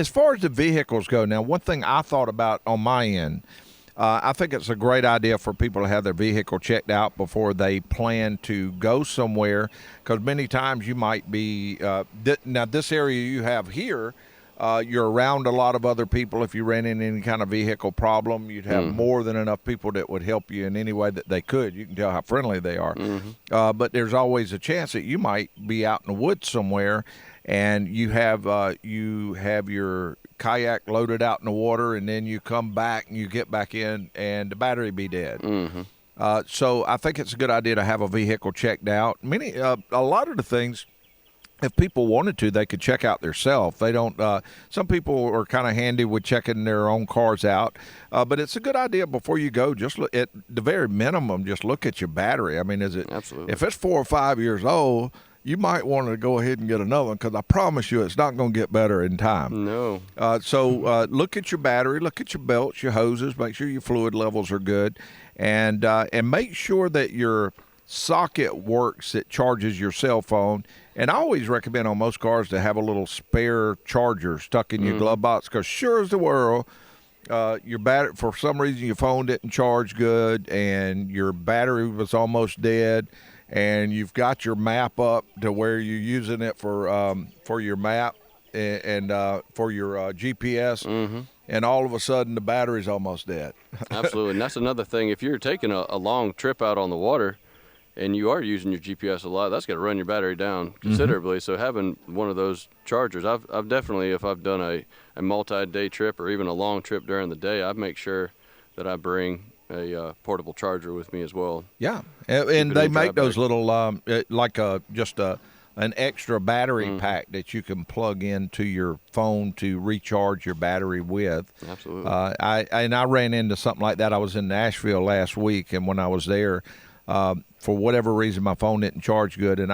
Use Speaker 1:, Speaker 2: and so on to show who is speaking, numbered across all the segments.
Speaker 1: as far as the vehicles go, now one thing I thought about on my end, I think it's a great idea for people to have their vehicle checked out before they plan to go somewhere, because many times you might be now this area you have here. You're around a lot of other people. If you ran into any kind of vehicle problem, you'd have more than enough people that would help you in any way that they could. You can tell how friendly they are. But there's always a chance that you might be out in the woods somewhere, and you have your kayak loaded out in the water, and then you come back and you get back in, and the battery be dead. So I think it's a good idea to have a vehicle checked out. A lot of the things, if people wanted to, they could check out themselves. They don't. Some people are kind of handy with checking their own cars out, but it's a good idea before you go. Just look at the very minimum. Just look at your battery. I mean,
Speaker 2: Absolutely.
Speaker 1: If it's 4 or 5 years old, you might want to go ahead and get another one, because I promise you, it's not going to get better in time.
Speaker 2: No.
Speaker 1: So look at your battery, look at your belts, your hoses. Make sure your fluid levels are good, and make sure that your socket works that charges your cell phone. And I always recommend on most cars to have a little spare charger stuck in your glove box, because sure as the world, your battery, for some reason your phone didn't charge good and your battery was almost dead, and you've got your map up to where you're using it for your map and for your GPS, and all of a sudden the battery's almost dead.
Speaker 2: Absolutely. And that's another thing. If you're taking a long trip out on the water, and you are using your GPS a lot, that's going to run your battery down considerably. So having one of those chargers, I've definitely, if I've done a multi-day trip or even a long trip during the day, I make sure that I bring a portable charger with me as well.
Speaker 1: Yeah, and they make those little an extra battery pack that you can plug into your phone to recharge your battery with.
Speaker 2: Absolutely.
Speaker 1: I ran into something like that. I was in Nashville last week, and when I was there, for whatever reason, my phone didn't charge good, and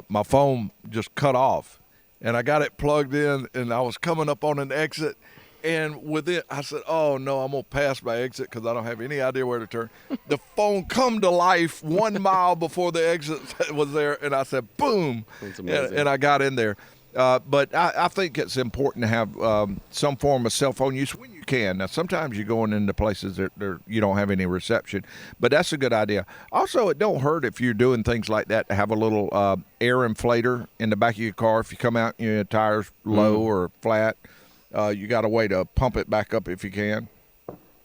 Speaker 1: my phone just cut off, and I got it plugged in, and I was coming up on an exit, and with it, I said, "Oh no, I'm gonna pass my exit because I don't have any idea where to turn." The phone come to life 1 mile before the exit was there, and I said, "Boom!" And I got in there. But I think it's important to have some form of cell phone use when you can. Now, sometimes you're going into places that you don't have any reception, but that's a good idea. Also, it don't hurt if you're doing things like that to have a little air inflator in the back of your car. If you come out and your tire's low or flat, you got a way to pump it back up if you can,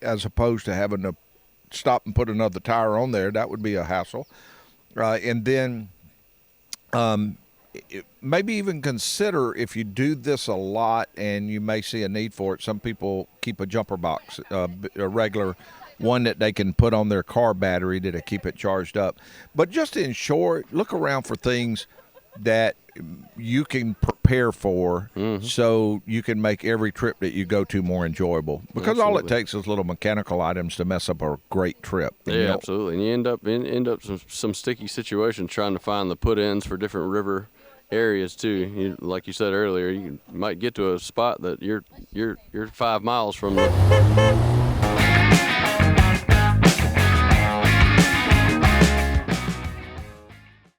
Speaker 1: as opposed to having to stop and put another tire on there. That would be a hassle. And then maybe even consider, if you do this a lot and you may see a need for it, some people keep a jumper box, a regular one that they can put on their car battery to keep it charged up. But just in short, look around for things that you can prepare for, so you can make every trip that you go to more enjoyable, because all it takes is little mechanical items to mess up a great trip.
Speaker 2: Yeah, absolutely. And you end up some sticky situations trying to find the put-ins for different river areas too. Like you said earlier, you might get to a spot that you're 5 miles from the